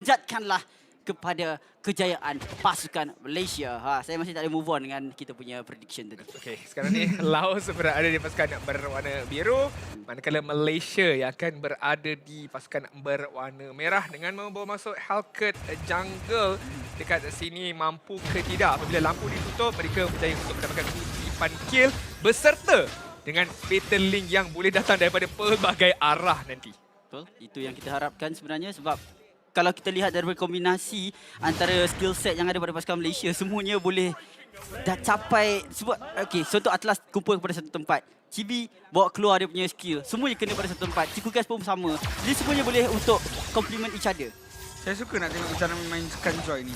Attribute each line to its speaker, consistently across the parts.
Speaker 1: jatkanlah kepada kejayaan pasukan Malaysia. Saya masih tak boleh move on dengan kita punya prediction tadi.
Speaker 2: Okey, sekarang ni Laos berada di pasukan berwarna biru, manakala Malaysia yang akan berada di pasukan berwarna merah dengan membawa masuk Hellcat Jungle dekat sini mampu ke tidak. Apabila lampu ditutup, mereka berjaya untuk mendapatkan kutipan kill beserta dengan Fatal Link yang boleh datang daripada pelbagai arah nanti.
Speaker 1: Betul, itu yang kita harapkan sebenarnya sebab kalau kita lihat dari kombinasi antara skill set yang ada pada pasukan Malaysia, semuanya boleh dah capai sebab okey, contoh Atlas kumpul pada satu tempat. Chibi bawa keluar dia punya skill. Semuanya kena pada satu tempat. Ciku Guys pun sama. Jadi semuanya boleh untuk complement each other.
Speaker 3: Saya suka nak tengok cara memainkan Joy ni.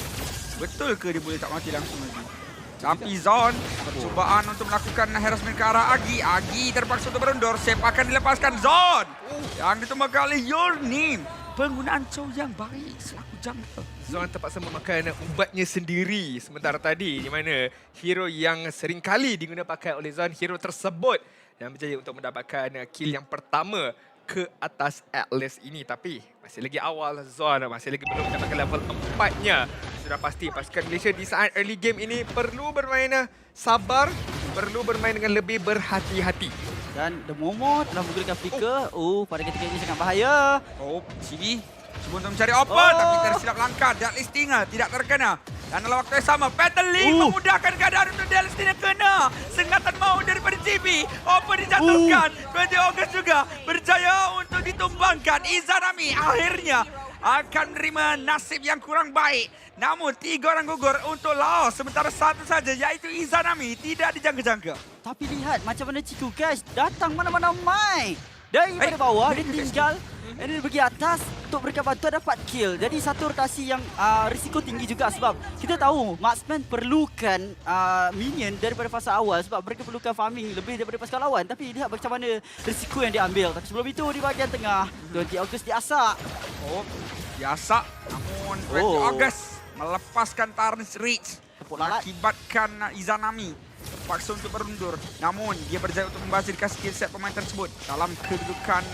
Speaker 3: Betul ke dia boleh tak mati langsung lagi? Tapi Zon, percubaan untuk melakukan harassment ke arah Agi. Agi terpaksa untuk berundur. Sep akan dilepaskan Zon. Yang ditemukan oleh Your Name. Penggunaan Chow yang baik selaku jungle.
Speaker 2: Zon terpaksa memakan ubatnya sendiri sementara tadi di mana hero yang sering kali digunakan pakai oleh Zon, hero tersebut yang berjaya untuk mendapatkan kill yang pertama ke atas Atlas ini. Tapi masih lagi awal Zon, masih lagi belum mendapatkan level 4-nya. Sudah pasti pasukan Malaysia di saat early game ini perlu bermain sabar, perlu bermain dengan lebih berhati-hati.
Speaker 1: Dan The Momo telah menggunakan flicker. Pada ketika ini sangat bahaya.
Speaker 3: Cibi cuba untuk mencari open tapi tersilap langkah. Deadly Stinger tidak terkena. Dan dalam waktu yang sama, Fatal Link memudahkan keadaan untuk Deadly Stinger kena. Sengatan maut daripada Cibi. Open dijatuhkan. 20 Ogos juga berjaya untuk ditumbangkan. Izanami akhirnya akan menerima nasib yang kurang baik. Namun 3 orang gugur untuk Laos. Sementara satu saja iaitu Izanami tidak dijangka-jangka.
Speaker 1: Tapi lihat macam mana Ciku Guys datang mana-mana mai. Daripada bawah dia tinggal dia pergi atas untuk berikan bantuan dapat kill. Jadi satu rotasi yang risiko tinggi juga sebab kita tahu marksman perlukan minion daripada fasa awal sebab mereka perlukan farming lebih daripada pasukan lawan. Tapi lihat macam mana risiko yang diambil. Tapi sebelum itu di bahagian tengah 20 Ogos diasak.
Speaker 3: Diasak namun 20 Ogos melepaskan Tarnish Reach. Mengakibatkan Izanami terpaksa untuk berundur. Namun dia berjaya untuk membazirkan skill set pemain tersebut dalam kedudukan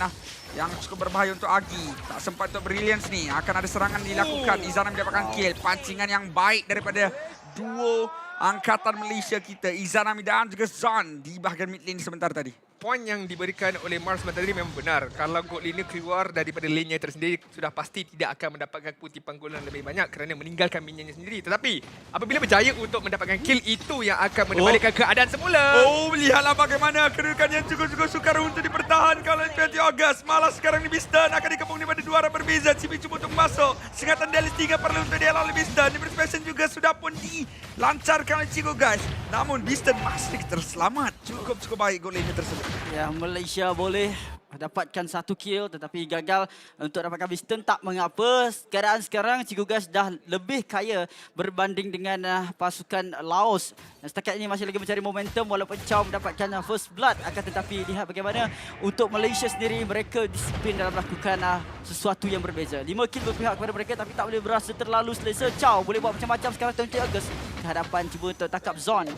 Speaker 3: yang cukup berbahaya untuk Agi. Tak sempat untuk Brilliance ni. Akan ada serangan dilakukan. Izanami mendapatkan kill. Pancingan yang baik daripada duo angkatan Malaysia kita. Izanami dan juga Zon di bahagian mid lane sebentar tadi.
Speaker 2: Poin yang diberikan oleh Mars tadi memang benar. Kalau God Liner keluar daripada lane-nya tersendiri, sudah pasti tidak akan mendapatkan kutipan gol yang lebih banyak kerana meninggalkan minionnya sendiri. Tetapi apabila berjaya untuk mendapatkan kill, itu yang akan membalikkan keadaan semula.
Speaker 3: Lihatlah bagaimana kedudukan yang cukup-cukup sukar untuk dipertahankan oleh 20 Ogos. Malah sekarang ni Bistan akan dikepung daripada dua arah berbeza. Cibi cuba untuk masuk. Sengatan Dallas 3 perlu untuk dialau oleh Bistan. Liberation juga sudah pun dilancarkan oleh Ciku Guys. Namun Bistan masih terselamat. Cukup baik gol ini tersebut.
Speaker 1: Ya, Malaysia boleh dapatkan satu kill tetapi gagal untuk dapatkan Bistan. Tak mengapa. Keadaan sekarang Ciku Guys dah lebih kaya berbanding dengan pasukan Laos. Dan setakat ini masih lagi mencari momentum walaupun Chow mendapatkan first blood. Akan tetapi lihat bagaimana untuk Malaysia sendiri mereka disiplin dalam melakukan sesuatu yang berbeza. 5 kill berpihak kepada mereka tapi tak boleh berasa terlalu selesa. Chow boleh buat macam-macam sekarang 20 Ogos. Kehadapan cuba untuk tangkap Zon.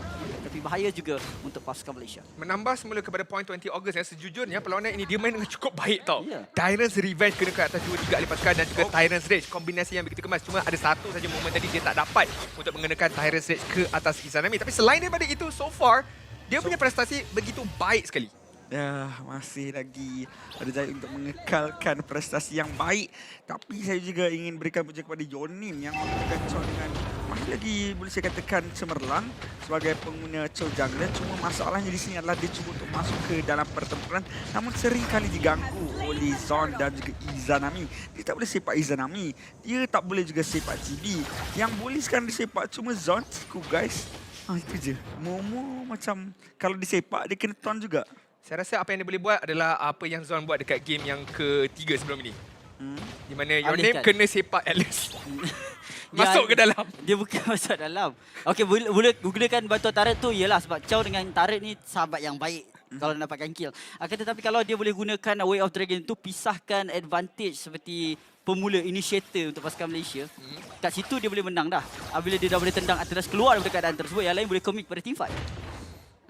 Speaker 1: Tapi bahaya juga untuk pasukan Malaysia.
Speaker 2: Menambah semula kepada poin 20 Ogos yang sejujurnya perlawanan ini dia main dengan cukup baik tau.
Speaker 1: Yeah.
Speaker 2: Tyrant's Revenge kena ke atas 2-3 ahli pasukan dan juga Tyrant's Rage. Kombinasi yang begitu kemas. Cuma ada satu saja momen tadi dia tak dapat untuk mengenakan Tyrant's Rage ke atas Izanami. Tapi selain daripada itu, so far, dia punya prestasi begitu baik sekali.
Speaker 3: Ya, masih lagi berjaya untuk mengekalkan prestasi yang baik. Tapi saya juga ingin berikan pujian kepada Yonim yang menggunakan Chow dengan masih lagi boleh saya katakan cemerlang sebagai pengguna Chow Jungle. Cuma masalahnya di sini adalah dia cuba untuk masuk ke dalam pertempuran namun sering kali diganggu oleh Zon dan juga Izanami. Dia tak boleh sepak Izanami. Dia tak boleh juga sepak Cibi. Yang boleh sekarang disepak cuma Zon, Ciku Guys. Itu je. Momo macam kalau disepak dia kena ton juga.
Speaker 2: Saya rasa apa yang dia boleh buat adalah apa yang Zon buat dekat game yang ketiga sebelum ini. Di mana Your Name kena sepak Atlas. Masuk ke dalam.
Speaker 1: Dia bukan masuk dalam. Okey, boleh gunakan bantuan turret tu ialah sebab Chow dengan turret ni sahabat yang baik kalau nak dapatkan kill. Akan tetapi kalau dia boleh gunakan Way of Dragon tu pisahkan advantage seperti pemula initiator untuk pasukan Malaysia. Kat situ dia boleh menang dah. Apabila dia dah boleh tendang Atlas keluar daripada keadaan tersebut, yang lain boleh commit pada team fight.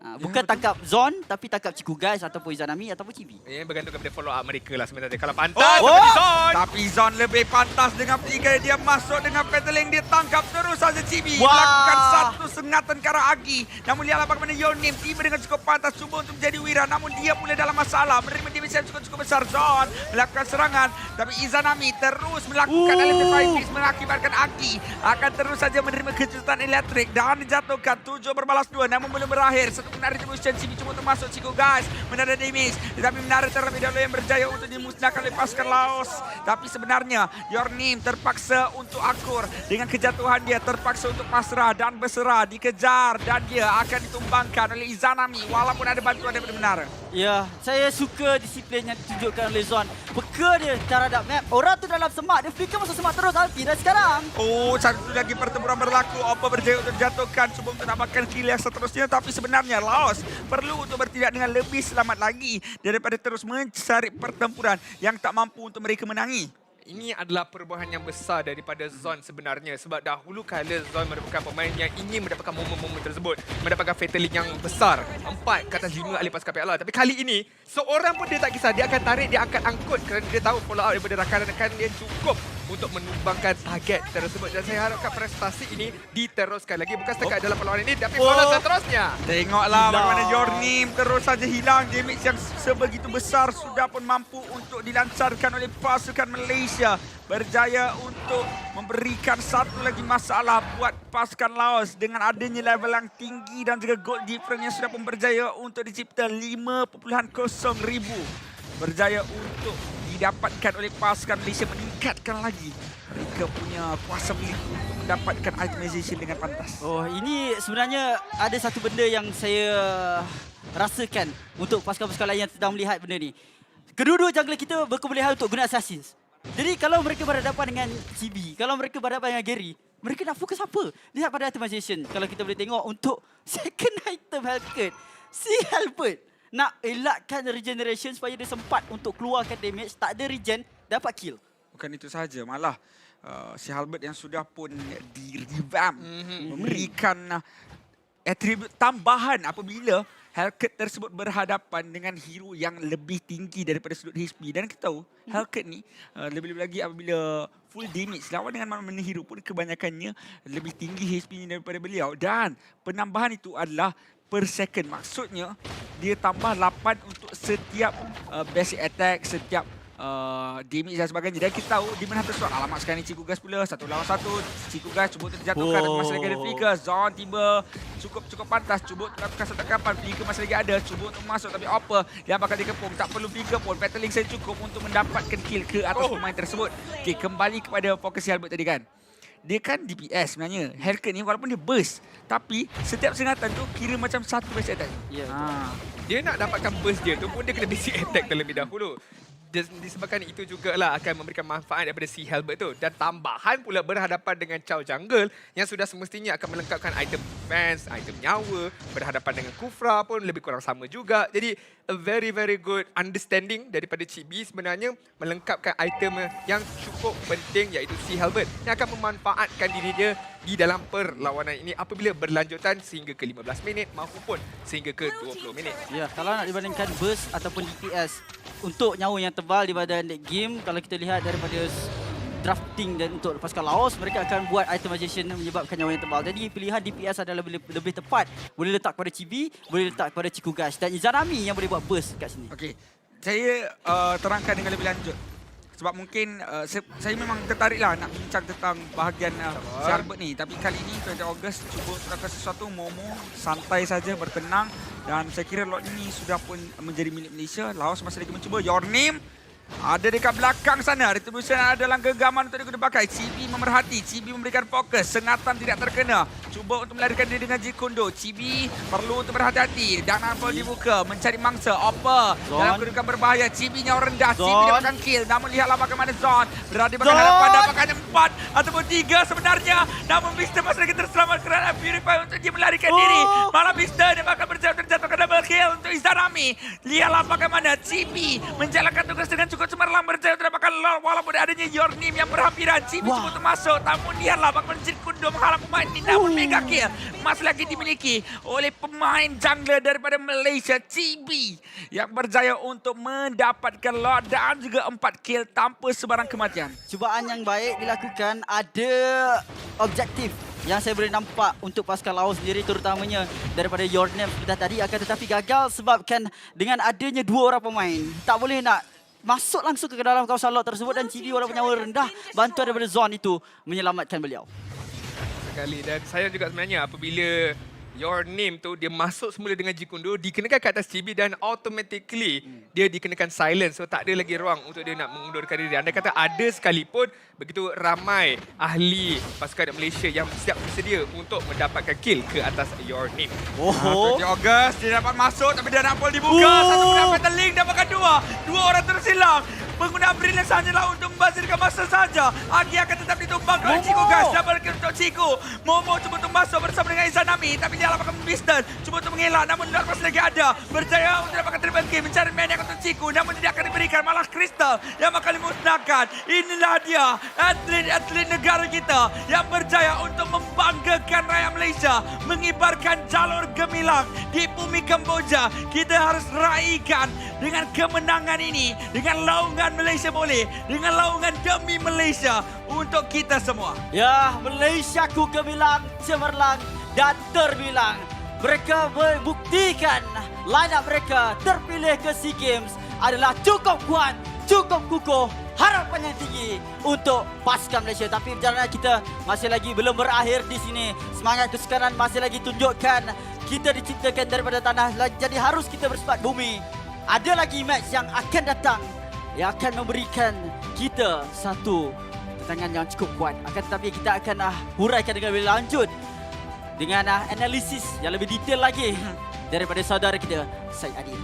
Speaker 1: Bukan tangkap Zon, tapi tangkap Ciku Guys ataupun Izanami ataupun Chibi.
Speaker 2: Ini bergantung kepada follow up mereka lah sebenarnya. Kalau pantas
Speaker 3: Oh!
Speaker 2: seperti Zon.
Speaker 3: Tapi Zon lebih pantas dengan tiga. Dia masuk dengan battling. Dia tangkap terus saja Chibi.
Speaker 1: Wah.
Speaker 3: Melakukan satu sengatan ke arah Agi. Namun lihatlah bagaimana Yonim tiba dengan cukup pantas. Cuba untuk menjadi Wira. Namun dia mulai dalam masalah. Menerima damage yang cukup besar. Zon melakukan serangan. Tapi Izanami terus melakukan electrify fist. Mengakibatkan Agi akan terus saja menerima kejutan elektrik. Dan dijatuhkan 7 berbalas 2. Namun belum berakhir. Satu menarik revolution. Chibi cuba untuk masuk. Ciku Guys menara damage. Tetapi menara terlebih dahulu yang berjaya untuk dimusnahkan oleh pasukan Laos. Tapi sebenarnya Yornim terpaksa untuk akur. Dengan kejatuhan dia terpaksa untuk pasrah dan berserah. Dikejar dan dia akan ditumbangkan oleh Izanami. Walaupun ada bantuan daripada menara.
Speaker 1: Ya, saya suka disiplin yang ditunjukkan oleh Zon. Peka dia terhadap map. Orang tu dalam semak. Dia flicker masuk semak terus Alfi. Dan sekarang
Speaker 3: Oh, satu lagi pertempuran berlaku. Oppa berjaya untuk dijatuhkan. Cuba untuk dapatkan kill yang seterusnya. Tapi sebenarnya Laos perlu untuk bertindak dengan lebih selamat lagi. Daripada terus mencari pertempuran yang tak mampu untuk mereka menangi.
Speaker 2: Ini adalah perubahan yang besar daripada Zon sebenarnya. Sebab dahulu kala Zon merupakan pemain yang ingin mendapatkan momen-momen tersebut. Mendapatkan Fatal Link yang besar. 4 ke atas 5 ahli pasukan PLR. Tapi kali ini, seorang pun dia tak kisah. Dia akan tarik, dia akan angkut. Kerana dia tahu follow up daripada rakan-rakan dia cukup untuk menumbangkan target tersebut. Dan saya harapkan prestasi ini diteruskan lagi. Bukan setakat dalam perlawanan ini, tapi perlawanan seterusnya.
Speaker 3: Tengoklah bagaimana Yornim terus saja hilang. Damage yang sebegitu besar sudah pun mampu untuk dilancarkan oleh pasukan Malaysia. Berjaya untuk memberikan satu lagi masalah buat pasukan Laos dengan adanya level yang tinggi dan juga goal difference yang sudah pun berjaya untuk dicipta 5.0 ribu. Berjaya untuk didapatkan oleh pasukan Malaysia, meningkatkan lagi mereka punya kuasa milik untuk mendapatkan itemization dengan pantas.
Speaker 1: Oh, ini sebenarnya ada satu benda yang saya rasakan untuk pasukan-pasukan lain yang sedang melihat benda ni. Kedua-dua jungler kita berkebolehan untuk guna assassins. Jadi kalau mereka berhadapan dengan Chibi, kalau mereka berhadapan dengan Gary, mereka nak fokus apa? Lihat pada itemization. Kalau kita boleh tengok untuk second item Hellcat, si Halbert nak elakkan regeneration supaya dia sempat untuk keluarkan damage, tak ada regen, dapat kill.
Speaker 3: Bukan itu saja, malah si Halbert yang sudah pun di-revamp memberikan atribut tambahan apabila Hellcat tersebut berhadapan dengan hero yang lebih tinggi daripada sudut HP. Dan kita tahu Hellcat ni lebih-lebih lagi apabila full damage lawan dengan mana-mana hero pun kebanyakannya lebih tinggi HP daripada beliau. Dan penambahan itu adalah per second. Maksudnya dia tambah 8 untuk setiap basic attack, setiap damage dan sebagainya. Dan kita tahu di mana tersuat. Alamak sekarang ni Ciku Guys pula. 1 lawan 1. Ciku Guys cuba untuk dijatuhkan. Oh. Masih lagi ada Flicker. Zon tiba. Cukup pantas. Cuba untuk lakukan satu tangkapan. Flicker masih lagi ada. Cuba untuk masuk. Tapi apa yang bakal dikepung. Tak perlu Flicker pun. Battle Link saya cukup untuk mendapatkan kill ke atas pemain tersebut. Okay, kembali kepada fokus Albert tadi kan. Dia kan DPS sebenarnya. Hellcat ni walaupun dia burst. Tapi setiap sengatan tu kira macam satu basic attack.
Speaker 1: Ya,
Speaker 2: Dia nak dapatkan burst dia tu pun dia kena basic attack terlebih dahulu. Disebabkan itu jugalah akan memberikan manfaat daripada si Halbert tu. Dan tambahan pula berhadapan dengan Chow Jungle yang sudah semestinya akan melengkapkan item defense, item nyawa. Berhadapan dengan Kufra pun lebih kurang sama juga. Jadi a very good understanding daripada Chibi sebenarnya melengkapkan item yang cukup penting iaitu si Halbert yang akan memanfaatkan diri dia di dalam perlawanan ini apabila berlanjutan sehingga ke 15 minit maupun sehingga ke 20 minit.
Speaker 1: Ya, kalau nak dibandingkan burst ataupun DPS untuk nyawa yang tebal di badan game, kalau kita lihat daripada drafting dan untuk pasukan Laos, mereka akan buat itemization yang menyebabkan nyawa yang tebal. Jadi pilihan DPS adalah lebih tepat. Boleh letak kepada Chibi, boleh letak kepada Ciku Guys dan Izanami yang boleh buat burst kat sini.
Speaker 3: Okey, saya terangkan dengan lebih lanjut. Sebab mungkin saya memang tertariklah nak bincang tentang bahagian si Albert ni. Tapi kali ini 20 Ogos cuba lakukan sesuatu momo, santai saja, bertenang. Dan saya kira lot ini sudah pun menjadi milik Malaysia. Laos masih lagi mencuba. Yornim ada dekat belakang sana. Retribution ada dalam genggaman untuk digunakan pakai. Chibi memerhati. Chibi memberikan fokus. Sengatan tidak terkena. Cuba untuk melarikan diri dengan Jikundo. Chibi perlu untuk berhati-hati. Dan Nampol dibuka. Mencari mangsa. Oppa dalam kedudukan berbahaya. Chibi nyawa rendah. Chibi dapatkan kill. Namun lihatlah bagaimana Zon berada di belakang hadapan. Dapatkan 4 ataupun 3 sebenarnya. Namun Mister masih lagi terselamat kerana Purify untuk dia melarikan diri. Malah Mister dia bakal berjaya terjatuhkan double kill untuk Izanami. Lihatlah bagaimana Chibi menjalankan tugas dengan cukup cemerlang, berjaya terdapatkan walaupun adanya Yornim yang berhampiran. Chibi cuba untuk masuk. Namun lihatlah bagaimana Jikundo menghalang pemain ini. Namun mega kill masih lagi dimiliki oleh pemain jungler daripada Malaysia, Chibi, yang berjaya untuk mendapatkan lot dan juga 4 kill tanpa sebarang kematian.
Speaker 1: Cubaan yang baik dilakukan, ada objektif yang saya boleh nampak untuk pasukan Laos sendiri, terutamanya daripada Your Name sudah tadi, akan tetapi gagal sebabkan dengan adanya 2 orang pemain. Tak boleh nak masuk langsung ke dalam kawasan lot tersebut dan Chibi walaupun nyawa rendah, bantuan daripada Zon itu menyelamatkan beliau.
Speaker 2: Sekali. Dan saya juga sebenarnya apabila Your Name tu dia masuk semula dengan Jikundo, dikenakan ke atas Chibi dan automatically dia dikenakan silence. So tak ada lagi ruang untuk dia nak mengundurkan diri. Anda kata ada sekalipun begitu ramai ahli pasukan Malaysia yang siap bersedia untuk mendapatkan kill ke atas Your Name.
Speaker 1: Oh,
Speaker 3: August dia dapat masuk tapi dia nak pol dibuka. Satu mendapatkan link, dapatkan 2. 2 orang tersilang. Penggunaan brilliance hanyalah untuk membazirkan masa saja. Agi akan tetap ditumbang oleh Chico, guys. Double kill untuk Chico. Momo cuba untuk masuk bersama dengan Izanami, tapi dia lapangkan Bistan. Cuba untuk mengelak, namun luar masih lagi ada. Berjaya untuk dapatkan triple kill. Mencari maniak untuk Chico, namun tidak akan diberikan. Malah Crystal yang akan dimusnahkan. Inilah dia, atlet negara kita yang berjaya untuk membanggakan rakyat Malaysia. Mengibarkan jalur gemilang di bumi Kamboja. Kita harus raikan dengan kemenangan ini. Dengan laungan Malaysia boleh, dengan laungan demi Malaysia untuk kita semua.
Speaker 1: ya, Malaysiaku gemilang, cemerlang dan terbilang. Mereka membuktikan line up mereka terpilih ke SEA Games adalah cukup kuat, cukup kukuh, harapan yang tinggi untuk pasukan Malaysia. Tapi perjalanan kita masih lagi belum berakhir di sini. Semangat kesukaran masih lagi tunjukkan. Kita diciptakan daripada tanah, jadi harus kita bersepat bumi. Ada lagi match yang akan datang yang akan memberikan kita satu pertandingan yang cukup kuat. Akan tetapi kita akan huraikan dengan lebih lanjut dengan analisis yang lebih detail lagi daripada saudara kita, Syed Adil.